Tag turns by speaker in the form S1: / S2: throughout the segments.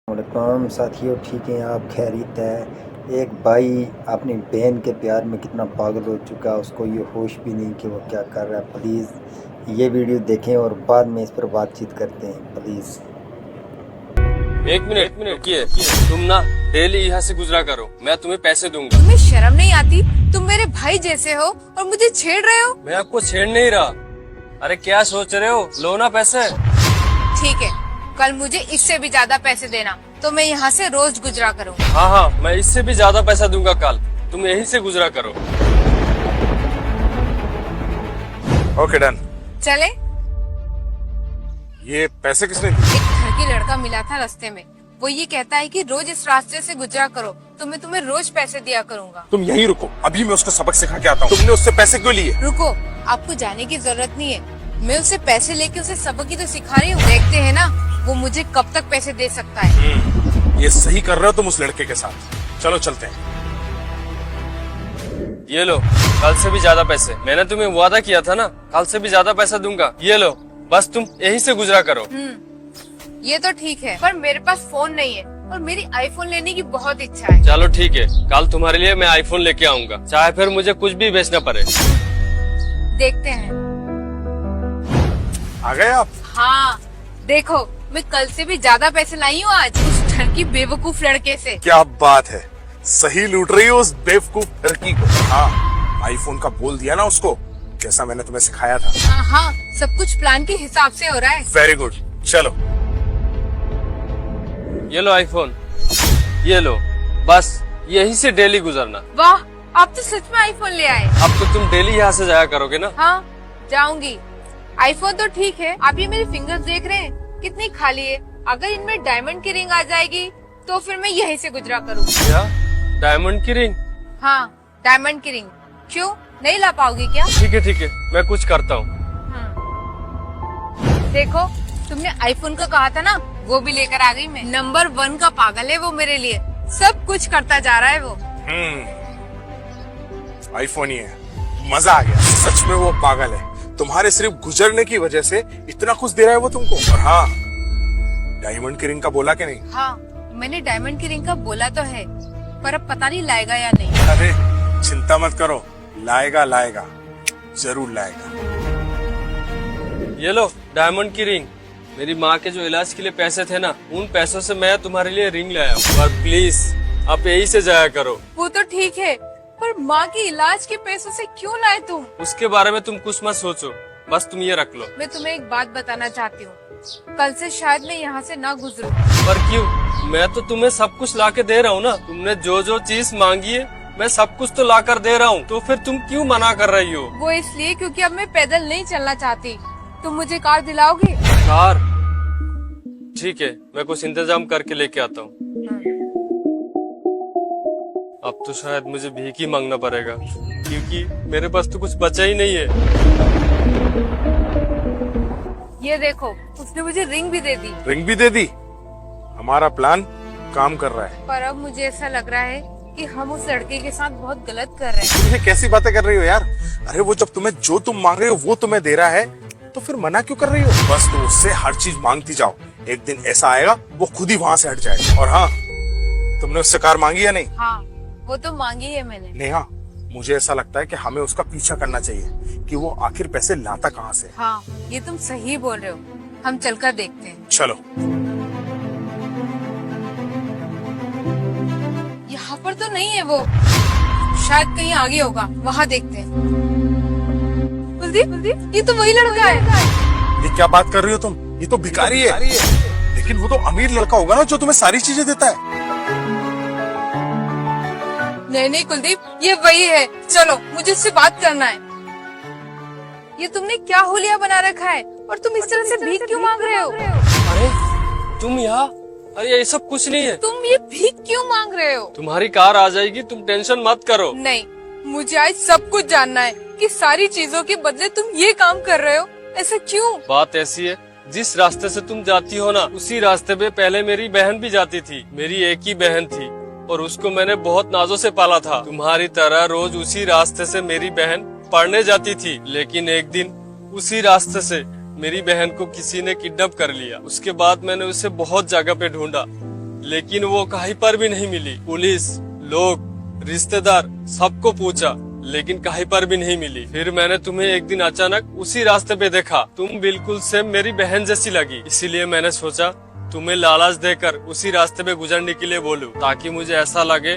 S1: वालेकुम साथियों, ठीक हैं आप? खैरियत है? एक भाई अपनी बहन के प्यार में कितना पागल हो चुका है, उसको ये होश भी नहीं कि वो क्या कर रहा है। प्लीज़ ये वीडियो देखें और बाद में इस पर बातचीत करते हैं प्लीज़।
S2: एक मिनट रुकिए। तुम ना डेली यहाँ से गुजरा करो, मैं तुम्हें पैसे दूंगा।
S3: तुम्हें शर्म नहीं आती? तुम मेरे भाई जैसे हो और मुझे छेड़ रहे हो।
S2: मैं आपको छेड़ नहीं रहा। अरे क्या सोच रहे हो, लो ना पैसे।
S3: ठीक है, कल मुझे इससे भी ज्यादा पैसे देना तो मैं यहाँ से रोज गुजरा करूँगा।
S2: हाँ, मैं इससे भी ज्यादा पैसा दूंगा कल, तुम यहीं से गुजरा करो।
S4: Okay done.
S3: चले।
S4: ये पैसे किसने दिए?
S3: एक घर की लड़का मिला था रास्ते में, वो ये कहता है कि रोज इस रास्ते से गुजरा करो तो मैं तुम्हें रोज पैसे दिया करूँगा।
S4: तुम यहीं रुको, अभी मैं उसको सबक सिखा के आता हूँ। तुमने उससे पैसे क्यों लिए?
S3: रुको, आपको जाने की जरूरत नहीं है। मैं उसे पैसे लेके उसे सबक ही तो सिखा रही हूँ। देखते हैं ना वो मुझे कब तक पैसे दे सकता है।
S4: ये सही कर रहे हो तुम उस लड़के के साथ। चलो चलते हैं।
S2: ये लो, कल से भी ज्यादा पैसे। मैंने तुम्हें वादा किया था ना, कल से भी ज्यादा पैसा दूंगा। ये लो, बस तुम यहीं से गुजरा करो।
S3: ये तो ठीक है, पर मेरे पास फोन नहीं है और मेरी आईफोन लेने की बहुत इच्छा है।
S2: चलो ठीक है, कल तुम्हारे लिए मैं आईफोन लेके आऊंगा, चाहे फिर मुझे कुछ भी बेचना पड़े।
S3: देखते हैं।
S4: आ गए आप?
S3: हाँ, देखो मैं कल से भी ज्यादा पैसे लाई हूँ आज उस घर की बेवकूफ लड़के से।
S4: क्या बात है, सही लूट रही हो उस बेवकूफ लड़की को। हाँ, आईफोन का बोल दिया ना उसको, जैसा मैंने तुम्हें सिखाया था।
S3: हाँ, सब कुछ प्लान के हिसाब से हो रहा है।
S4: वेरी गुड, चलो।
S2: ये लो आईफोन, ये लो, बस यहीं से डेली गुजरना।
S3: वाह, आप तो सच में आईफोन ले आए।
S2: अब तो तुम डेली यहाँ से जाया करोगे ना?
S3: हाँ, जाऊंगी। आईफोन तो ठीक है, आप ये मेरी फिंगर्स देख रहे हैं कितनी खाली है। अगर इनमें डायमंड की रिंग आ जाएगी तो फिर मैं यहीं से गुजरा करूँगी।
S2: क्या डायमंड की रिंग?
S3: हाँ, डायमंड की रिंग। क्यों नहीं ला पाओगी क्या?
S2: ठीक है, मैं कुछ करता हूँ।
S3: देखो, तुमने आईफोन का कहा था ना, वो भी लेकर आ गई मैं। नंबर 1 का पागल है वो मेरे लिए, सब कुछ करता जा रहा है वो।
S4: आईफोन ही है, मजा आ गया। सच में वो पागल है, तुम्हारे सिर्फ गुजरने की वजह से इतना कुछ दे रहा है वो तुमको। और हाँ, डायमंड की रिंग का बोला कि नहीं?
S3: हाँ, मैंने डायमंड की रिंग का बोला तो है, पर अब पता नहीं लाएगा या नहीं।
S4: अरे चिंता मत करो, लाएगा, जरूर लाएगा।
S2: ये लो डायमंड की रिंग। मेरी माँ के जो इलाज के लिए पैसे थे ना, उन पैसों से मैं तुम्हारे लिए रिंग लाया हूँ। पर प्लीज आप यहीं से जाया करो।
S3: वो तो ठीक है, पर माँ के इलाज के पैसों से क्यों लाए तुम?
S2: उसके बारे में तुम कुछ मत सोचो, बस तुम ये रख लो।
S3: मैं तुम्हें एक बात बताना चाहती हूँ, कल से शायद मैं यहाँ से ना गुजरूं।
S2: पर क्यों? मैं तो तुम्हें सब कुछ ला के दे रहा हूँ ना। तुमने जो चीज मांगी है मैं सब कुछ तो ला कर दे रहा हूँ, तो फिर तुम क्यों मना कर रही हो?
S3: वो इसलिए क्योंकि अब मैं पैदल नहीं चलना चाहती। तुम मुझे कार दिलाओगे?
S2: कार? ठीक है, मैं कुछ इंतजाम करके लेके आता हूँ। अब तो शायद मुझे भीख ही मांगना पड़ेगा, क्योंकि मेरे पास तो कुछ बचा ही नहीं है।
S3: ये देखो, उसने मुझे रिंग भी दे दी।
S4: रिंग भी दे दी? हमारा प्लान काम कर रहा है।
S3: पर अब मुझे ऐसा लग रहा है कि हम उस लड़के के साथ बहुत गलत कर रहे हैं।
S4: तुम ये कैसी बातें कर रही हो यार? अरे वो जब तुम्हें जो तुम मांग रहे हो वो तुम्हें दे रहा है, तो फिर मना क्यों कर रही हो? बस तुम उससे हर चीज मांगती जाओ, एक दिन ऐसा आएगा वो खुद ही वहाँ से हट जाएगा। और हाँ, तुमने उससे कार मांगी या नहीं?
S3: हाँ, वो तो मांगी है मैंने।
S4: नेहा, मुझे ऐसा लगता है कि हमें उसका पीछा करना चाहिए कि वो आखिर पैसे लाता कहाँ से।
S3: हाँ, ये तुम सही बोल रहे हो, हम चलकर देखते हैं।
S4: चलो।
S3: यहाँ पर तो नहीं है वो, शायद कहीं आगे होगा, वहाँ देखते हैं। कुलदीप, ये तो वही लड़का है।
S4: ये क्या बात कर रही हो तुम? ये तो भिखारी है। लेकिन वो तो अमीर लड़का होगा ना, जो तुम्हें सारी चीजें देता है।
S3: नहीं कुलदीप, ये वही है। चलो, मुझे इससे बात करना है। ये तुमने क्या हुलिया बना रखा है और तुम इस तरह से भीख क्यों मांग रहे हो?
S2: अरे तुम यहाँ? अरे ये सब कुछ नहीं है।
S3: तुम ये भीख क्यों मांग रहे हो?
S2: तुम्हारी कार आ जाएगी, तुम टेंशन मत करो।
S3: नहीं, मुझे आज सब कुछ जानना है कि सारी चीजों के बदले तुम ये काम कर रहे हो। ऐसा क्यों?
S2: बात ऐसी है, जिस रास्ते से तुम जाती हो ना, उसी रास्ते पे पहले मेरी बहन भी जाती थी। मेरी एक ही बहन थी और उसको मैंने बहुत नाजों से पाला था। तुम्हारी तरह रोज उसी रास्ते से मेरी बहन पढ़ने जाती थी, लेकिन एक दिन उसी रास्ते से मेरी बहन को किसी ने किडनैप कर लिया। उसके बाद मैंने उसे बहुत जगह पे ढूंढा, लेकिन वो कहीं पर भी नहीं मिली। पुलिस, लोग, रिश्तेदार सबको पूछा, लेकिन कहीं पर भी नहीं मिली। फिर मैंने तुम्हें एक दिन अचानक उसी रास्ते पे देखा। तुम बिल्कुल सेम मेरी बहन जैसी लगी, इसीलिए मैंने सोचा तुम्हें लालच देकर उसी रास्ते पे गुजरने के लिए बोलूं, ताकि मुझे ऐसा लगे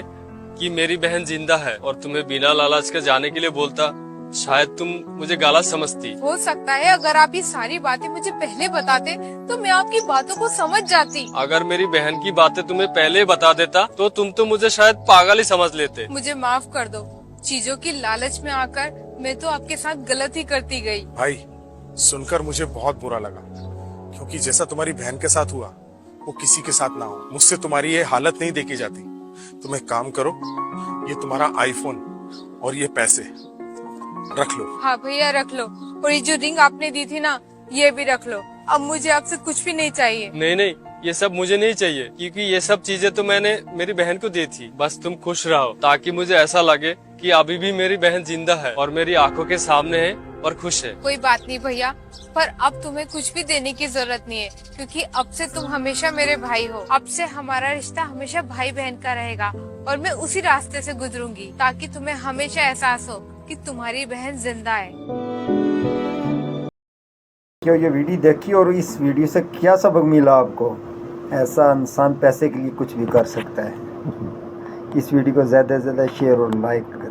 S2: कि मेरी बहन जिंदा है। और तुम्हें बिना लालच के जाने के लिए बोलता, शायद तुम मुझे गलत समझती।
S3: हो सकता है अगर आप ये सारी बातें मुझे पहले बताते तो मैं आपकी बातों को समझ जाती।
S2: अगर मेरी बहन की बातें तुम्हें पहले बता देता तो तुम तो मुझे शायद पागल ही समझ लेते।
S3: मुझे माफ कर दो, चीजों की लालच में आकर मैं तो आपके साथ गलत ही करती गई।
S4: भाई सुनकर मुझे बहुत बुरा लगा, क्योंकि जैसा तुम्हारी बहन के साथ हुआ वो किसी के साथ ना हो। मुझसे तुम्हारी ये हालत नहीं देखी जाती। तुम एक काम करो, ये तुम्हारा आईफोन और ये पैसे रख लो।
S3: हाँ भैया रख लो, और ये जो रिंग आपने दी थी ना ये भी रख लो। अब मुझे आपसे कुछ भी नहीं चाहिए।
S2: नहीं नहीं, ये सब मुझे नहीं चाहिए, क्योंकि ये सब चीजें तो मैंने मेरी बहन को दी थी। बस तुम खुश रहो, ताकि मुझे ऐसा लगे कि अभी भी मेरी बहन जिंदा है और मेरी आंखों के सामने है और खुश है।
S3: कोई बात नहीं भैया, पर अब तुम्हें कुछ भी देने की जरूरत नहीं है, क्योंकि अब से तुम हमेशा मेरे भाई हो। अब से हमारा रिश्ता हमेशा भाई बहन का रहेगा, और मैं उसी रास्ते से गुजरूंगी ताकि तुम्हें हमेशा एहसास हो कि तुम्हारी बहन जिंदा है।
S1: क्यों ये वीडियो देखी और इस वीडियो से क्या सबक मिला आपको? ऐसा इंसान पैसे के लिए कुछ भी कर सकता है। इस वीडियो को ज़्यादा से ज़्यादा शेयर और लाइक करें।